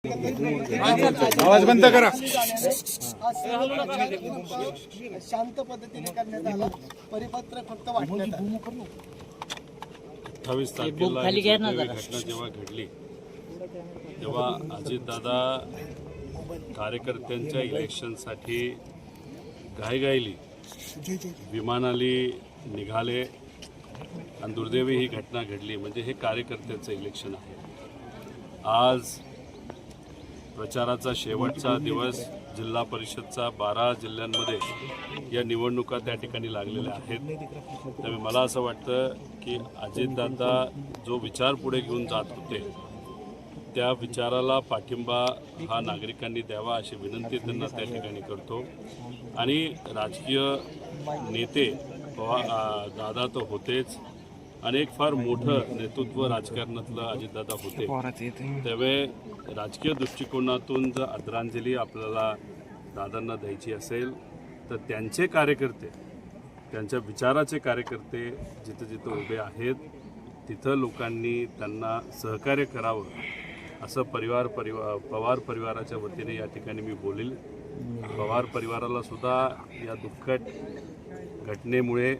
आवाज बंद करा। शांत पद्धतीने करण्यात आला, परिपत्रक फक्त वाटण्यात आलं। 28 तारखेला ही घटना जेव्हा घडली तेव्हा अजितदादा कार्यकर्त्यांच्या इलेक्शनसाठी घाईघाईली विमानाली निघाले आणि दुर्दैवी ही घटना घडली। म्हणजे हे कार्यकर्त्यांचं इलेक्शन आहे। आज प्रचाराचा शेवटचा दिवस, जिल्हा परिषदचा 12 जिल्ह्यांमध्ये या निवडणुका त्या ठिकाणी लागलेल्या आहेत। त्यामुळे मला असं वाटतं की अजितदादा जो विचार पुढे घेऊन जात होते त्या विचाराला पाठिंबा हा नागरिकांनी द्यावा अशी विनंती त्यांना त्या ठिकाणी करतो। आणि राजकीय नेते दादा तर होतेच, अनेक फार मोठं नेतृत्व राजकारणातलं अजितदादा होते। त्यामुळे राजकीय दृष्टिकोनातून जर आदरांजली आपल्याला दादांना द्यायची असेल तर त्यांचे कार्यकर्ते, त्यांच्या विचाराचे कार्यकर्ते जिथं जिथं उभे आहेत तिथं लोकांनी त्यांना सहकार्य करावं असं पवार परिवाराच्या वतीने या ठिकाणी मी बोलेल। पवार परिवाराला सुद्धा या दुःखद घटनेमुळे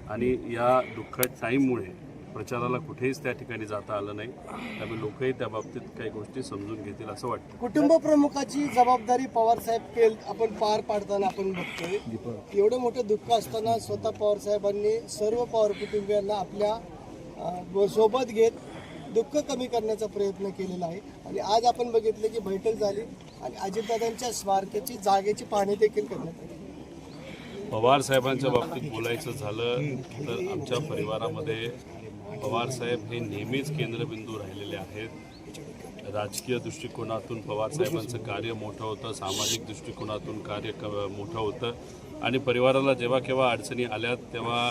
आणि या दुःखद टाईममुळे प्रचाराला कुठेच त्या ठिकाणी जाता आलं नाही। त्यामुळे लोकही त्या बाबतीत काही गोष्टी समजून घेतील असं वाटतं। कुटुंब प्रमुखाची जबाबदारी पवार साहेब आपण पार पाडताना आपण बघतोय। एवढं मोठं दुःख असताना स्वतः पवार साहेबांनी सर्व पवार कुटुंबियांना आपल्या सोबत घेत दुःख कमी करण्याचा प्रयत्न केलेला आहे। आणि आज आपण बघितलं की बैठक झाली आणि अजितदादांच्या स्मारकाची जागेची पाहणी देखील करण्यात आली। पवार साहेबांच्या बाबतीत बोलायचं झालं तर आमच्या परिवारामध्ये पवार साहेब हे नेहमीच केंद्रबिंदू राहिलेले आहेत। राजकीय दृष्टिकोनातून पवार साहेबांचं कार्य मोठं होतं, सामाजिक दृष्टिकोनातून कार्य मोठं होतं आणि परिवाराला जेव्हा केव्हा अडचणी आल्यात तेव्हा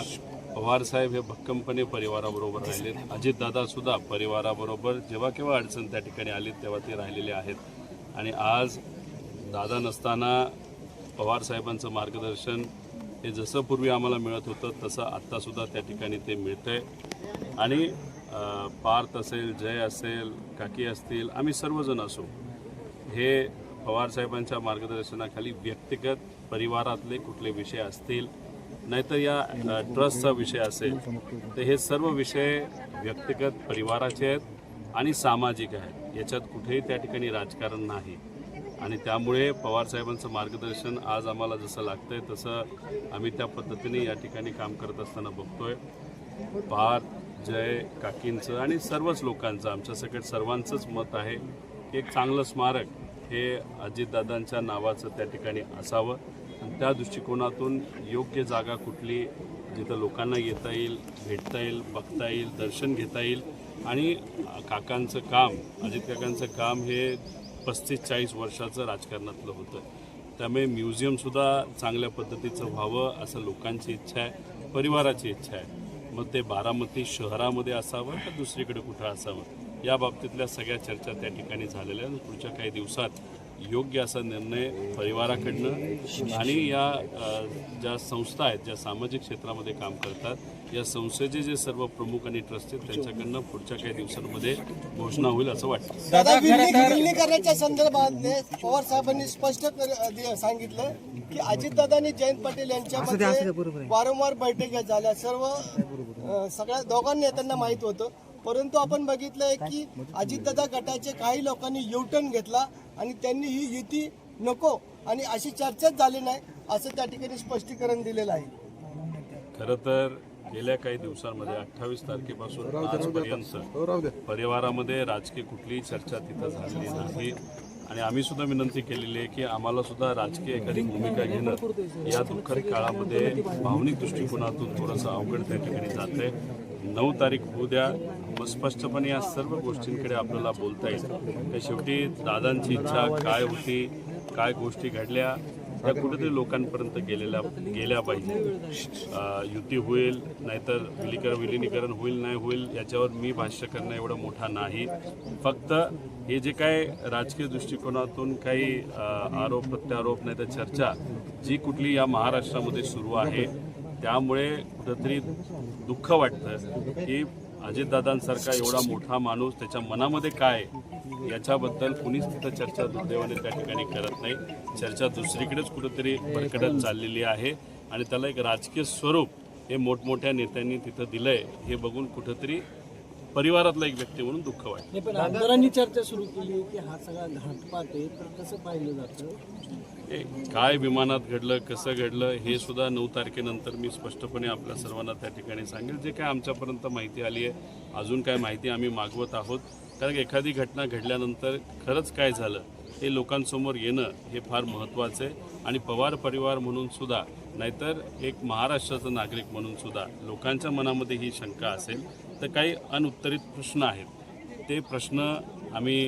पवार साहेब हे भक्कमपणे परिवाराबरोबर राहिलेत। अजितदादासुद्धा परिवाराबरोबर जेव्हा केव्हा अडचण त्या ठिकाणी आली तेव्हा ते राहिलेले आहेत। आणि आज दादा नसताना पवार साहेबांचं मार्गदर्शन हे जसं पूर्वी आम्हाला मिळत होतं तसं आत्तासुद्धा त्या ठिकाणी ते मिळतंय। आणि पार्थ असेल, जय असेल, काकी असतील, आम्ही सर्वजण असो हे पवार साहेबांच्या मार्गदर्शनाखाली व्यक्तिगत परिवारातले कुठले विषय असतील नाहीतर या ट्रस्टचा विषय असेल तर हे सर्व विषय व्यक्तिगत परिवाराचे आहेत आणि सामाजिक आहेत। याच्यात कुठेही त्या ठिकाणी राजकारण नाही। आणि त्यामुळे पवार साहेबांचं मार्गदर्शन आज आम्हाला जसं लागतंय तसं आम्ही त्या पद्धतीने या ठिकाणी काम करत असताना बघतोय। पार्थ, जय, काकींचं आणि सर्वच लोकांचं, आमच्या सगळ्या सर्वांचंच मत आहे की एक चांगलं स्मारक हे अजितदादांच्या नावाचं त्या ठिकाणी असावं। आणि त्या दृष्टिकोनातून योग्य जागा कुठली जिथं लोकांना येता येईल, भेटता येईल, बघता येईल, दर्शन घेता येईल। आणि काकांचं काम, अजित काकांचं काम हे 35-40 वर्षाचं राजकारणातलं होतं। त्यामुळे म्युझियमसुद्धा चांगल्या पद्धतीचं व्हावं असं लोकांची इच्छा आहे, परिवाराची इच्छा आहे। मग ते बारामती शहरामध्ये असावं का दुसरीकडे कुठं असावं या बाबतीतल्या सगळ्या चर्चा त्या ठिकाणी झालेल्या आहेत। पुढच्या काही दिवसात योग्य असा निर्णय परिवाराकडनं आणि या ज्या संस्था आहेत ज्या सामाजिक क्षेत्रामध्ये काम करतात या संस्थेचे जे सर्व प्रमुख आणि ट्रस्ट आहेत त्यांच्याकडनं पुढच्या काही दिवसांमध्ये घोषणा होईल असं वाटतं। दादा, विलीनीकरणाच्या संदर्भात पवार साहेबांनी स्पष्ट सांगितलं की अजितदादांनी जयंत पाटील यांच्यामध्ये वारंवार बैठका झाल्या, सगळ्या दोघांनी नेत्यांना माहीत होतं। परंतु आपण बघितलंय की अजितदादा गटाचे काही लोकांनी युटर्न घेतला आणि त्यांनी ही युती नको आणि अशी चर्चाच झाली नाही असं त्या ठिकाणी स्पष्टीकरण दिलेलं आहे। खरं तर गेल्या काही दिवसांमध्ये 28 तारखेपासून आजपर्यंत परिवारामध्ये राजकीय कुठलीही चर्चा तिथं झालेली नाही। आणि आम्ही सुद्धा विनंती केलेली आहे की आम्हाला सुद्धा राजकीय एखादी भूमिका घेणं या दुःखद काळामध्ये भावनिक दृष्टिकोनातून थोडंसं अवघड त्या ठिकाणी जातंय। 9 तारीख होऊ द्या, मग स्पष्टपणे या सर्व गोष्टींकडे आपल्याला बोलता येईल। तर शेवटी दादांची इच्छा काय होती, काय गोष्टी घडल्या त्या कुठेतरी लोकांपर्यंत गेल्या पाहिजे। युती होईल नाहीतर विलीनीकरण होईल नाही होईल याच्यावर मी भाष्य करणं एवढं मोठा नाही। फक्त हे जे काय राजकीय दृष्टिकोनातून काही आरोप प्रत्यारोप नाही तर चर्चा जी कुठली या महाराष्ट्रामध्ये सुरू आहे त्यामुळे कुठंतरी दुःख वाटतं की अजितदादांसारखा एवढा मोठा माणूस त्याच्या मनामध्ये काय याच्याबद्दल कुणीच तिथं चर्चा दुर्दैवाने त्या ठिकाणी करत नाही. चर्चा दुसरीकडेच कुठंतरी भरकटत चाललेली आहे आणि त्याला एक राजकीय स्वरूप हे मोठमोठ्या नेत्यांनी तिथं दिलंय हे बघून कुठंतरी परिवारातला एक व्यक्ती म्हणून दुःख वाटतं. पण आमदारांनी चर्चा सुरू केली की हा सगळा घातपात आहे, तर कसं पाहिलं जातं? हे काय विमानात घडलं, कसं घडलं हे सुद्धा 9 तारखेनंतर मी स्पष्टपणे आपल्या सर्वांना त्या ठिकाणी सांगेल. जे काय आमच्यापर्यंत माहिती आली आहे, अजून काय माहिती आम्ही मागवत आहोत. कारण एखादी घटना घडल्यानंतर खरंच काय झालं हे लोकांसमोर येणं हे फार महत्त्वाचं आहे. आणि पवार परिवार म्हणून सुद्धा, नाहीतर एक महाराष्ट्राचा नागरिक म्हणून सुद्धा लोकांच्या मनामध्ये ही शंका असेल तर काही अनुत्तरित प्रश्न आहेत. ते प्रश्न आम्ही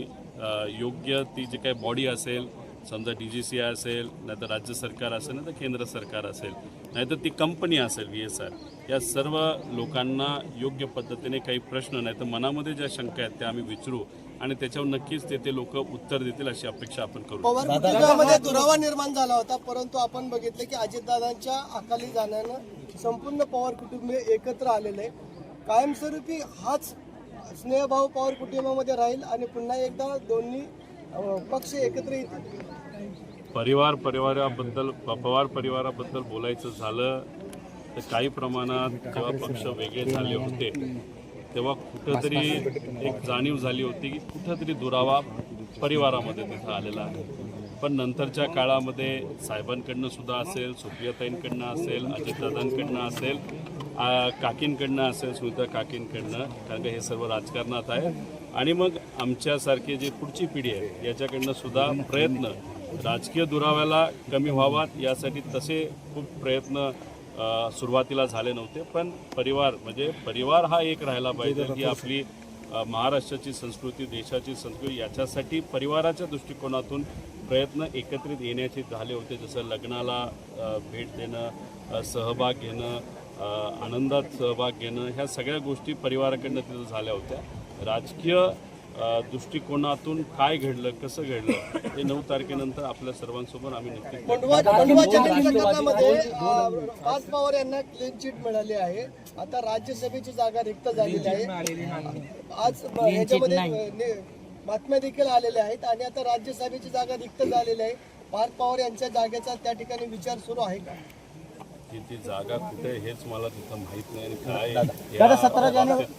योग्य ती जी काही बॉडी असेल, समजा DGCI असेल, नाहीतर राज्य सरकार असेल, नाहीतर केंद्र सरकार असेल, नाहीतर ती कंपनी असेल VSR, या सर्व लोकांना योग्य पद्धतीने काही प्रश्न नाहीतर मनामध्ये ज्या शंका आहेत त्या आम्ही विचारू आणि त्याच्यावर नक्कीच ते लोक उत्तर देतील अशी अपेक्षा आपण करू. पवार कुटुंबामध्ये दुरावा निर्माण झाला होता, परंतु आपण बघितलं की अजितदादांच्या अकाली जाण्यानं संपूर्ण पवार कुटुंबीय एकत्र आलेले आहे. कायमस्वरूपी हाच स्नेहभाव पवार कुटुंबामध्ये राहील आणि पुन्हा एकदा दोन्ही पक्ष एकत्र येतील. पवार परिवाराबद्दल बोलायचं झालं तर काही प्रमाणात जेव्हा पक्ष वेगळे झाले होते तेव्हा कुठंतरी एक जाणीव झाली होती की कुठंतरी दुरावा परिवारामध्ये तिथं आलेला आहे. पण नंतरच्या काळामध्ये साहेबांकडनं सुद्धा असेल, सुप्रियाताईंकडनं असेल, अजितदादांकडनं असेल, काकींकडनं असेल, सुनीता काकींकडनं, कारण का हे सर्व राजकारणात आहे. आणि मग आमच्यासारखी जी पुढची पिढी आहे याच्याकडनं सुद्धा प्रयत्न राजकीय दुराव्याला कमी व्हावात यासाठी तसे खूप प्रयत्न सुरुवातीला झाले नव्हते. पण परिवार हा एक राहायला पाहिजे ही आपली महाराष्ट्राची संस्कृती, देशाची संस्कृती, याच्यासाठी परिवाराच्या दृष्टिकोनातून प्रयत्न एकत्रित येण्याचे झाले होते. जसं लग्नाला भेट देणं, सहभाग घेणं, आनंदात सहभाग घेणं, ह्या सगळ्या गोष्टी परिवाराकडनं तिथं झाल्या होत्या. राजकीय दृष्टिकोनातून काय घडलं, कसं घडलं हे 9 तारखेनंतर आपल्या सर्वांसोबत आम्ही नक्की. प्रकरणामध्ये पाच पवार यांना क्लीन चिट मिळाली आहे. आता राज्यसभेची जागा रिक्त झालेली आहे. आज याच्यामध्ये बातम्या देखील आलेल्या आहेत आणि आता राज्यसभेची जागा रिक्त झालेली आहे. पार्थ पवार यांच्या जागेचा त्या ठिकाणी विचार सुरू आहे का? ती जागा कुठे हेच मला तिथं माहीत नाही आणि काय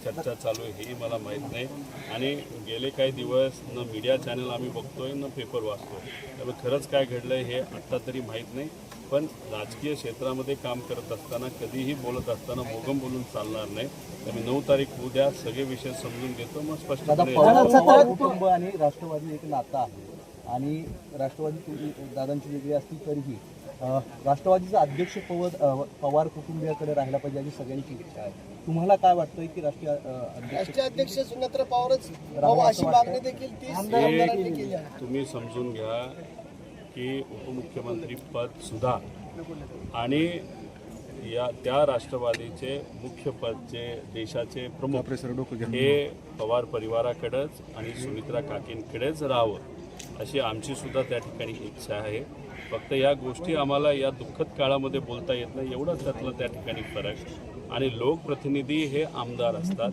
चर्चा चालू आहे हेही मला माहीत नाही. आणि गेले काही दिवस न मीडिया चॅनल आम्ही बघतोय न पेपर वाचतोय, त्यामुळे खरंच काय घडलं हे आत्ता तरी माहीत नाही. पण राजकीय क्षेत्रामध्ये काम करत असताना कधीही बोलत असताना मोगम बोलून चालणार नाही. त्यामुळे 9 तारीख उद्या सगळे विषय समजून घेतो, मग स्पष्टपणे. पवार कुटुंब आणि राष्ट्रवादी एक नातं आहे आणि राष्ट्रवादी दादांची वेगळी असली तरीही राष्ट्रवादीचं अध्यक्षपद पवार कुटुंबियाकडे राहायला पाहिजे अशी सगळ्यांची इच्छा आहे. तुम्हाला काय वाटतंय की राष्ट्रीय अध्यक्ष सुनेत्र पवारच अशी मागणी देखील 30 आमदारांनी केली आहे. तुम्ही समजून घ्या की उपमुख्यमंत्री पद सुद्धा आणि त्या राष्ट्रवादीचे मुख्य पद जे देशाचे प्रमुख हे पवार परिवाराकडेच आणि सुमित्रा काकींकडेच राहावं अशी आमची सुद्धा त्या ठिकाणी इच्छा आहे. फक्त या गोष्टी आम्हाला या दुःखद काळामध्ये बोलता येत नाही, एवढंच त्यातलं त्या ठिकाणी फरक. आणि लोकप्रतिनिधी हे आमदार असतात.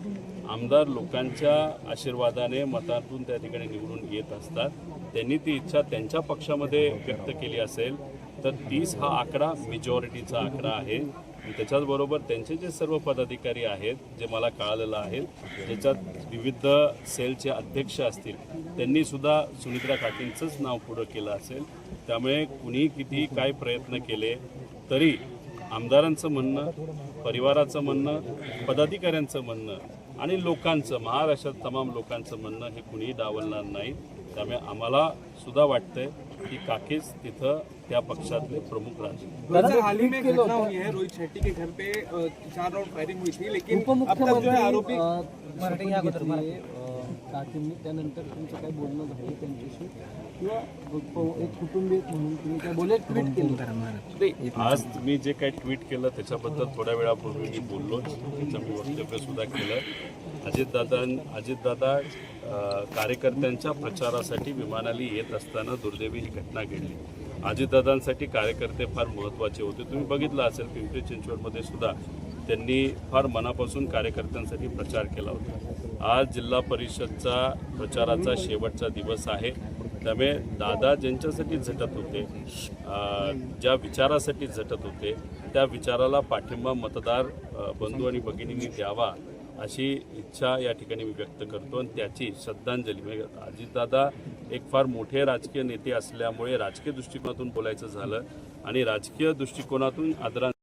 आमदार लोकांच्या आशीर्वादाने मतातून त्या ठिकाणी निवडून येत असतात. त्यांनी ती इच्छा त्यांच्या पक्षामध्ये व्यक्त केली असेल तर 30 हा आकडा मेजॉरिटीचा आकडा आहे. त्याच्याचबरोबर त्यांचे जे सर्व पदाधिकारी आहेत जे मला कळालेलं आहे, ज्याच्यात विविध सेलचे अध्यक्ष असतील, त्यांनीसुद्धा सुनित्रा काकींचंच नाव पुढं केलं असेल. त्यामुळे कुणी किती काय प्रयत्न केले तरी आमदारांचं म्हणणं, परिवाराचं म्हणणं, पदाधिकाऱ्यांचं म्हणणं आणि लोकांचं, महाराष्ट्रात तमाम लोकांचं म्हणणं हे कुणीही डावलणार नाही. त्यामुळे आम्हाला सुद्धा वाटतंय कि काकेश तिथं त्या पक्षातले प्रमुख राजे. हाल ही में घटना हुई है, रोहित शेट्टी के घर पे 4 राउंड फायरिंग हुई थी, लेकिन अब तक जो है आरोपी काकींनी त्यानंतर तुमचं काय बोलणं झालं त्यांच्याशी किंवा एक कुटुंबीय म्हणून तुम्ही काय बोलले, ट्विट केलं? आज मी जे काही ट्विट केलं त्याच्याबद्दल थोड्या वेळापूर्वी मी बोललो, त्याचं मी वक्तव्य सुद्धा केलं. अजितदादा कार्यकर्त्यांच्या प्रचारासाठी विमानाने येत असताना दुर्दैवी ही घटना घडली. अजितदादांसाठी कार्यकर्ते फार महत्त्वाचे होते. तुम्ही बघितलं असेल पिंपरी चिंचवडमध्ये सुद्धा त्यांनी फार मनापासून कार्यकर्त्यांसाठी प्रचार केला होता. आज जिल्हा परिषदचा प्रचाराचा शेवटचा दिवस आहे. त्यामुळे दादा ज्यांच्यासाठी झटत होते, ज्या विचारासाठी झटत होते, त्या विचाराला पाठिंबा मतदार बंधू आणि भगिनींनी द्यावा अशी इच्छा या ठिकाणी मी व्यक्त करतो आणि त्याची श्रद्धांजली म्हणजे अजितदादा एक फार मोठे राजकीय नेते असल्यामुळे राजकीय दृष्टिकोनातून बोलायचं झालं आणि राजकीय दृष्टिकोनातून आदरांजली